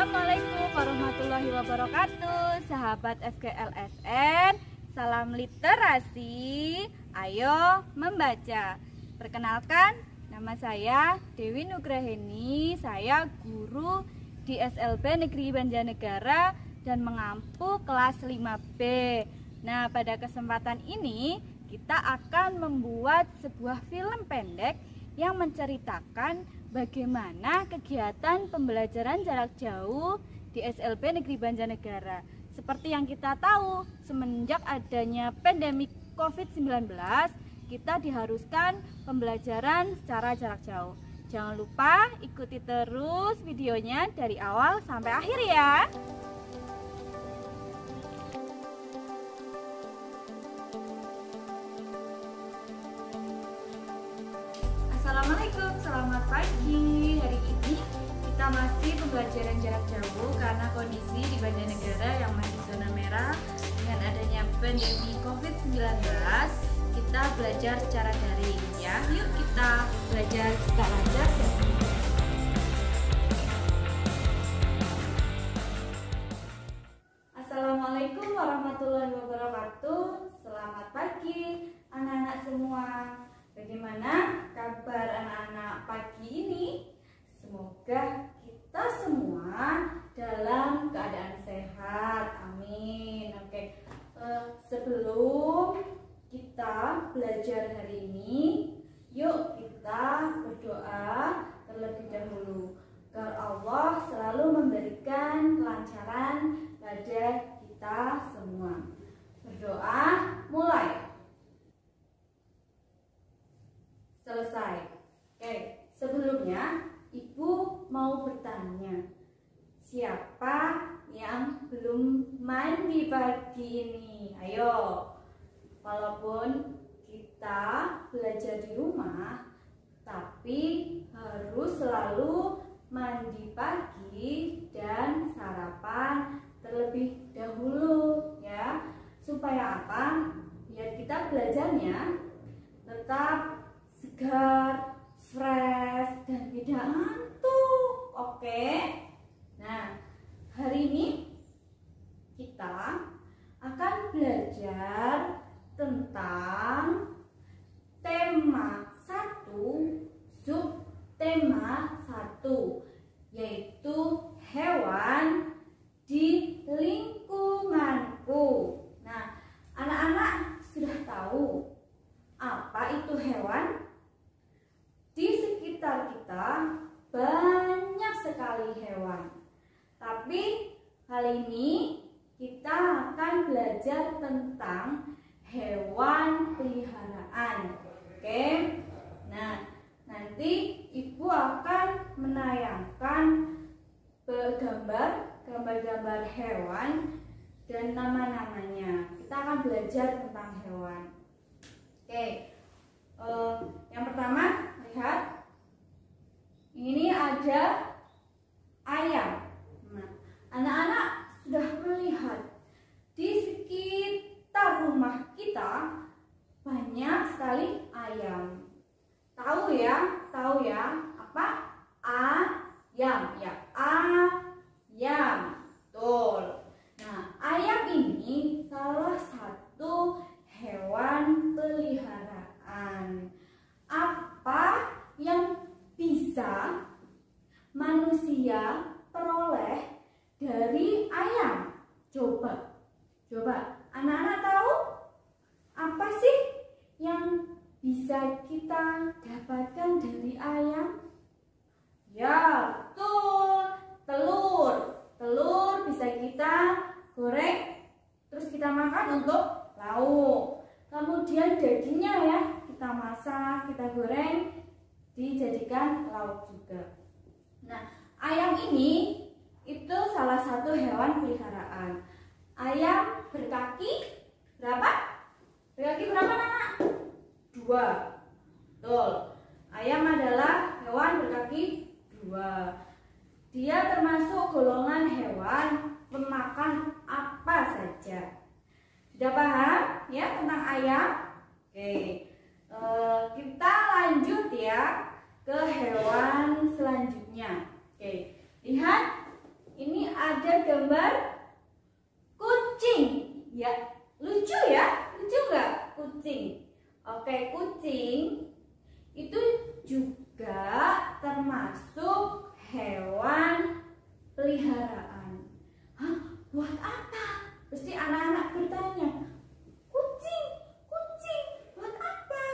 Assalamualaikum warahmatullahi wabarakatuh, sahabat FGLSN. Salam literasi, ayo membaca. Perkenalkan, nama saya Dewi Nugraheni. Saya guru di SLB Negeri Banjarnegara dan mengampu kelas 5B. Nah, pada kesempatan ini kita akan membuat sebuah film pendek yang menceritakan bagaimana kegiatan pembelajaran jarak jauh di SLB Negeri Banjarnegara. Seperti yang kita tahu, semenjak adanya pandemi COVID-19, kita diharuskan pembelajaran secara jarak jauh. Jangan lupa ikuti terus videonya dari awal sampai akhir ya. Assalamualaikum, selamat pagi. Hari ini kita masih pembelajaran jarak jauh karena kondisi di Banjarnegara yang masih zona merah dengan adanya pandemi COVID-19. Kita belajar secara daring ya. Yuk kita belajar secara daring. Assalamualaikum warahmatullahi wabarakatuh. Selamat pagi anak-anak semua. Bagaimana kabar anak-anak pagi ini? Semoga kita semua dalam keadaan sehat. Amin. Oke. Sebelum kita belajar hari ini, yuk kita berdoa terlebih dahulu agar Allah selalu memberikan kelancaran pada kita semua. Berdoa, mulai. Selesai. Oke, sebelumnya Ibu mau bertanya, siapa yang belum mandi pagi ini? Ayo, walaupun kita belajar di rumah, tapi harus selalu mandi pagi dan sarapan terlebih dahulu ya. Supaya apa? Biar kita belajarnya tetap segar, fresh, dan tidak ngantuk. Oke. Nah, hari ini kita akan belajar tentang tema 1, subtema 1, yaitu hewan di lingkunganku. Nah, anak-anak sudah tahu apa itu hewan? Di sekitar kita banyak sekali hewan. Tapi kali ini kita akan belajar tentang hewan peliharaan. Oke. Nah, nanti Ibu akan menayangkan gambar-gambar hewan dan nama-namanya. Kita akan belajar tentang hewan. Oke. Yang pertama, lihat, ini ada ayam. Nah, anak-anak sudah melihat di sekitar rumah kita banyak sekali ayam. Tahu ya apa? Ayam ya, ayam. Betul. Nah, ayam ini salah satu hewan peliharaan. Apa yang bisa manusia peroleh dari ayam? Coba anak-anak tahu apa sih yang bisa kita dapatkan dari ayam? Ya, betul, telur bisa kita goreng terus kita makan untuk lauk. Kemudian dagingnya ya kita masak, kita goreng, dijadikan lauk juga. Nah, ayam ini itu salah satu hewan peliharaan. Ayam berkaki berapa? Berkaki berapa, Nak? 2. Betul. Ayam adalah hewan berkaki 2. Dia termasuk golongan hewan pemakan apa saja. Sudah paham ya tentang ayam? Oke. Kita lanjut ya ke hewan selanjutnya. Oke, lihat ini ada gambar kucing. Ya, lucu ya? Lucu nggak kucing? Oke, kucing itu juga termasuk hewan peliharaan. Hah? Buat apa? Pasti anak-anak bertanya, kucing buat apa?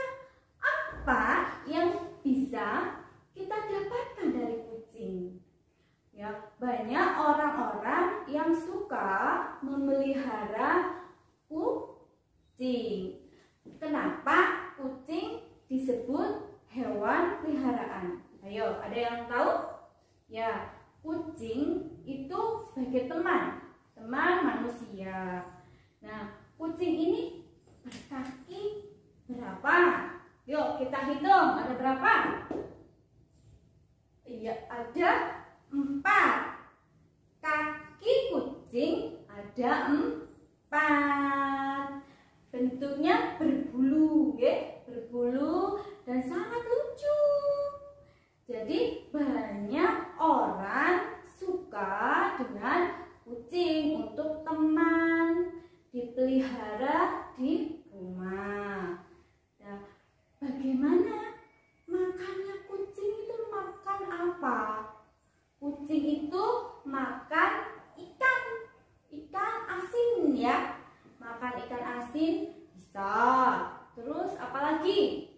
Apa yang bisa kita dapatkan dari kucing? Ya, banyak orang-orang yang suka memelihara kucing. Kenapa kucing disebut hewan peliharaan? Ayo, ada yang tahu? Ya, kucing itu sebagai teman manusia. Nah, kucing ini berkaki berapa? Yuk kita hitung, ada berapa? Iya, ada 4. Kaki kucing ada 4. Bentuknya berbulu, ya, berbulu dan sangat lucu. Jadi banyak orang suka dengan kucing untuk teman, dipelihara di rumah. Nah, bagaimana makannya kucing itu? Makan apa? Kucing itu makan ikan asin, ya. Makan ikan asin bisa. Terus apalagi?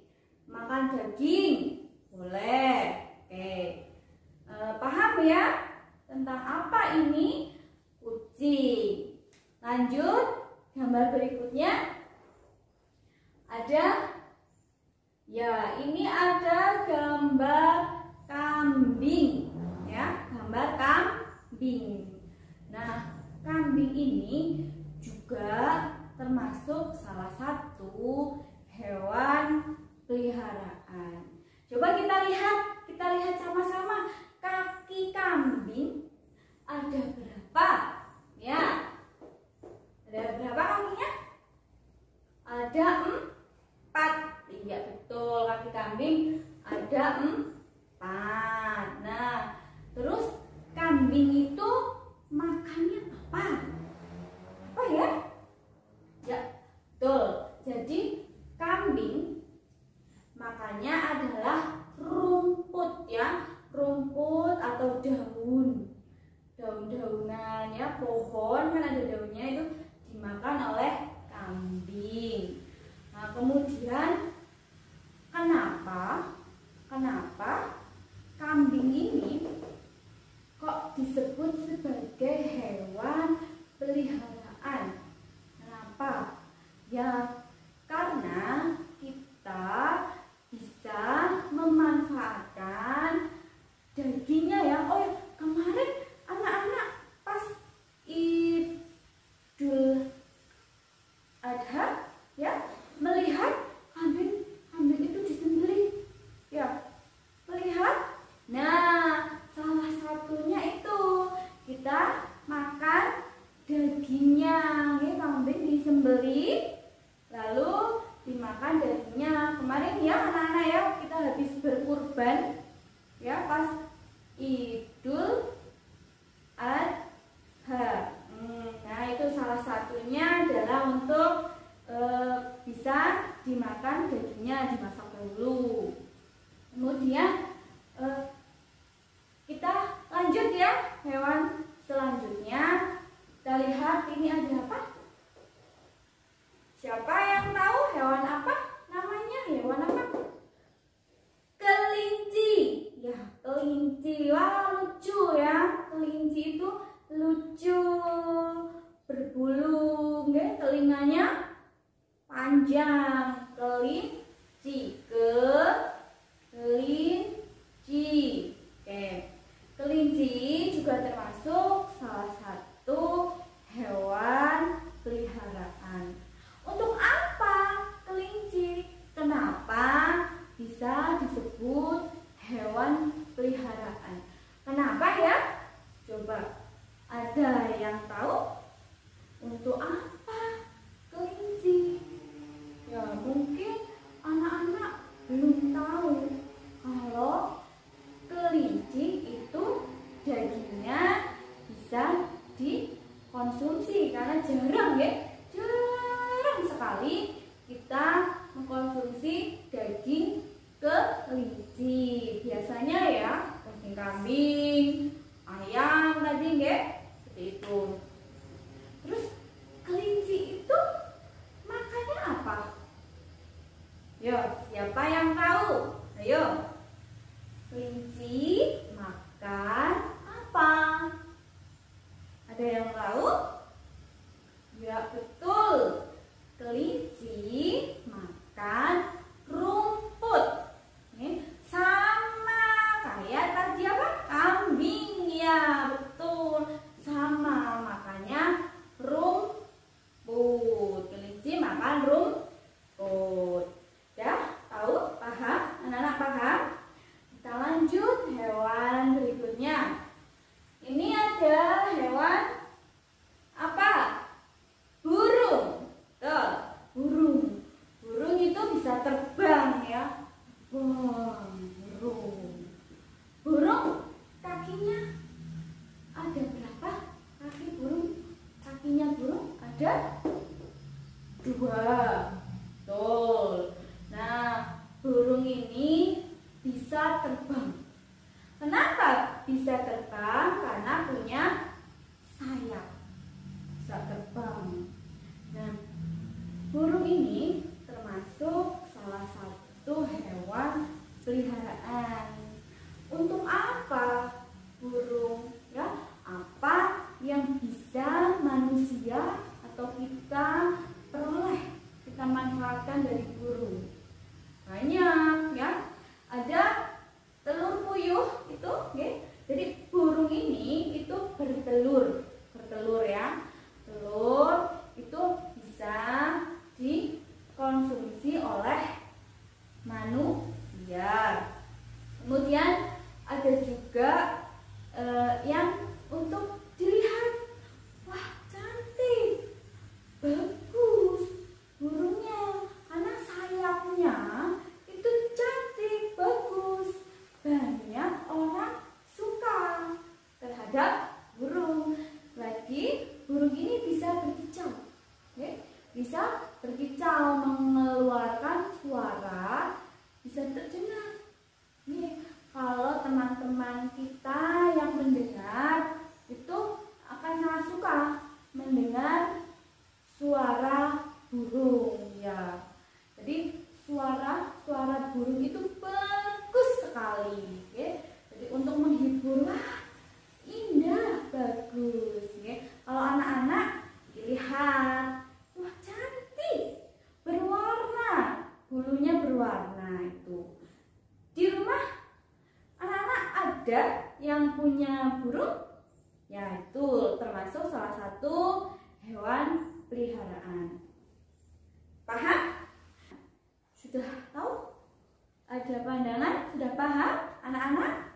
Makan daging boleh. Oke, paham ya tentang apa ini kucing? Lanjut, gambar berikutnya ada, ya, ini ada gambar kambing, ya, gambar kambing. Nah, kambing ini juga termasuk salah satu hewan peliharaan. Coba kita lihat sama-sama, kaki kambing ada berapa? Ya, ada berapa kakinya? Ada 4. Iya, betul, kaki kambing ada 4. Nah, terus kambing itu makannya apa? Apa ya? Ya, betul. Jadi kambing makannya adalah rumput, ya, rumput atau daun-daunan, ya, pohon kan ada daunnya, itu dimakan oleh kambing. Nah, kemudian kenapa kambing ini kok disebut sebagai hewan peliharaan? Kenapa? Ya, karena kita bisa memanfaatkan dagingnya, ya. Oh ya, kemarin anak-anak pas Idul Adha, ya, melihat kambing itu disembelih, ya, melihat. Nah, salah satunya itu kita makan dagingnya, ya, kambing disembelih lalu dimakan dagingnya. Kemarin, ya, anak-anak, ya, kita habis berkurban, ya, pas Idul Adha. Nah, itu salah satunya adalah untuk bisa dimakan dagingnya, dimasak dulu. Kemudian kita lanjut, ya, hewan selanjutnya. Kita lihat ini ada apa? Siapa yang tahu hewan apa namanya? Hewan apa? Kelinci. Ya, kelinci. Wah, lucu, ya. Kelinci itu lucu, berbulu, nggih, telinganya panjang. Kelinci, kelinci. Oke. Kelinci juga termasuk salah satu hewan peliharaan. Untuk apa kelinci? Kenapa bisa disebut hewan peliharaan? Kenapa, ya? Coba, ada yang tahu? Untuk apa kelinci? Ya, mungkin anak-anak belum tahu kalau kelinci itu dagingnya bisa kali kita mengkonsumsi daging kelinci. Biasanya ya daging kambing, ayam tadi nggih, seperti itu. Terus kelinci itu makannya apa? Yo, siapa yang tahu? Ayo. Kelinci makan apa? Ada yang tahu? Ya, betul. Kelinci makan rumput. Sama kayak tadi apa? Kambing, ya betul. Sama, makanya rumput. Kelinci makan rumput. Ya, tahu? Paham? Anak-anak paham? Kita lanjut hewan berikutnya. Ini ada hewan apa? Burung. Tuh, burung. Burung itu bisa terbang ya. Burung. Burung kakinya ada berapa? Kaki burung. Kakinya burung ada 2. Betul. Nah, burung ini bisa terbang. Kenapa bisa terbang? Karena punya sayap. Bisa terbang. Nah, burung ini termasuk salah satu hewan peliharaan. Untuk apa burung? Ya, apa yang bisa manusia atau kita peroleh, kita manfaatkan dari burung? Banyak ya. Ada telur puyuh itu, okay? Jadi burung ini itu bertelur ya. Telur itu bisa dikonsumsi oleh manusia. Kemudian ada juga yang untuk dilihat. Wah, cantik, bagus burungnya, karena sayapnya itu cantik, bagus. Banyak orang suka terhadap burung. Lagi burung ini bisa berkicau, okay? Bisa berkicau, mengeluarkan suara, bisa terdengar. Nih, kalau teman-teman kita yang mendengar itu akan sangat suka mendengar suara burung ya. Jadi suara burung itu bagus sekali, ya. Jadi untuk menghibur, wah indah, bagus, ya. Kalau anak-anak dilihat, wah cantik, berwarna, bulunya berwarna itu. Di rumah anak-anak ada yang punya burung? Ya, itu termasuk salah satu hewan peliharaan. Paham? Sudah tahu? Ada pandangan? Sudah paham anak-anak?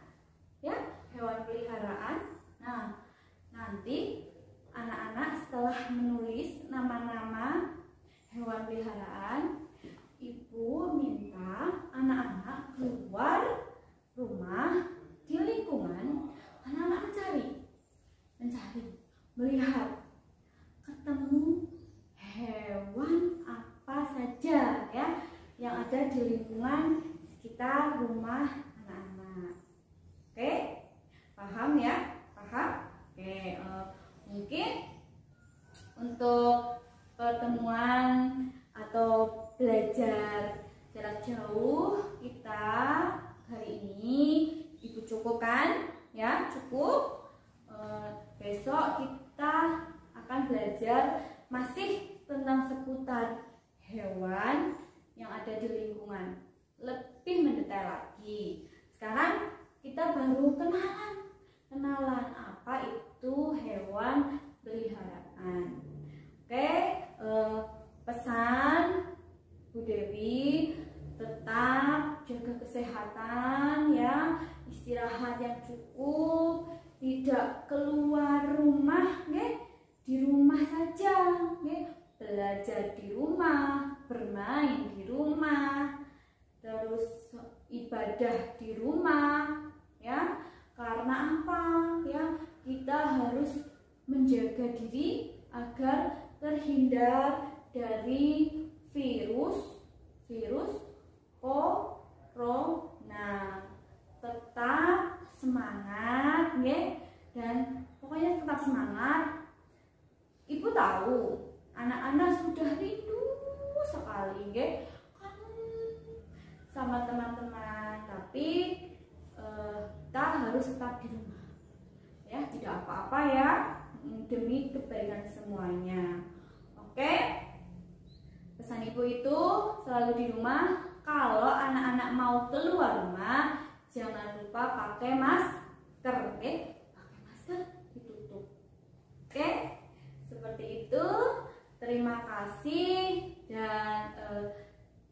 Ya, hewan peliharaan. Nah, nanti anak-anak setelah menulis nama-nama hewan peliharaan, Ibu minta anak-anak keluar rumah, di lingkungan, anak-anak mencari, melihat, ketemu hewan apa saja ya yang ada di lingkungan sekitar rumah anak-anak. Oke, paham ya? Paham? Oke, mungkin untuk pertemuan atau belajar jarak jauh kita hari ini Ibu cukupkan ya, cukup. Besok kita akan belajar masih tentang seputar hewan yang ada di lingkungan, lebih mendetail lagi. Sekarang kita baru kenalan apa itu hewan peliharaan. Oke, pesan Bu Dewi, tetap jaga kesehatan ya, istirahat yang cukup, tidak keluar rumah, di rumah saja, belajar di rumah, bermain di rumah, terus ibadah di rumah, ya. Karena apa? Ya, kita harus menjaga diri agar terhindar dari nggih sama teman-teman, tapi kita harus tetap di rumah ya, tidak apa-apa ya, demi kebaikan semuanya. Oke, pesan ibu itu selalu di rumah. Kalau anak-anak mau keluar rumah jangan lupa pakai masker. Pakai masker, ditutup. Oke, seperti itu. Terima kasih dan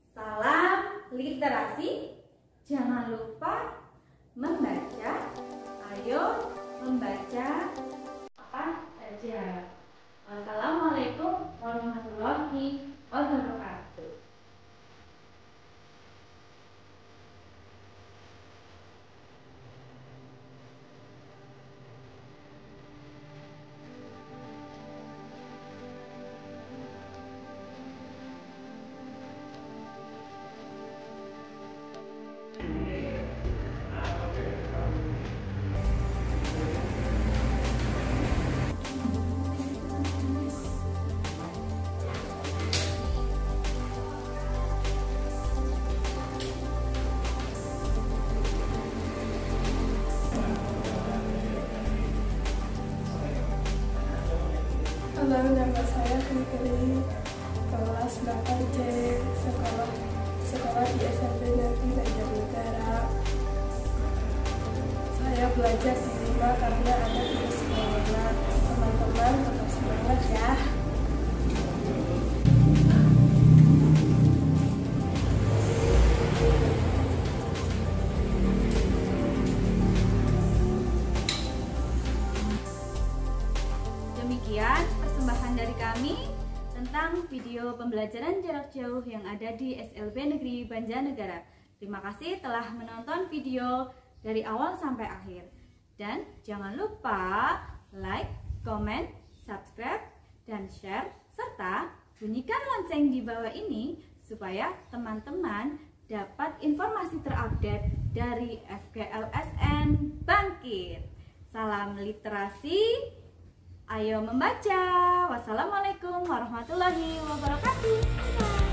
salam literasi. Jangan lupa membaca. Ayo membaca apa saja. Assalamualaikum warahmatullahi wabarakatuh. Halo, nama saya Fitri, kelas 8C, sekolah di SMP Negeri Banjarnegara. Saya belajar di rumah karena ada virus corona. Teman-teman tetap semangat ya. Demikian persembahan dari kami tentang video pembelajaran jarak jauh yang ada di SLB Negeri Banjarnegara. Terima kasih telah menonton video dari awal sampai akhir. Dan jangan lupa like, comment, subscribe, dan share, serta bunyikan lonceng di bawah ini supaya teman-teman dapat informasi terupdate dari FGLSN Bangkit. Salam literasi. Ayo membaca. Wassalamualaikum warahmatullahi wabarakatuh.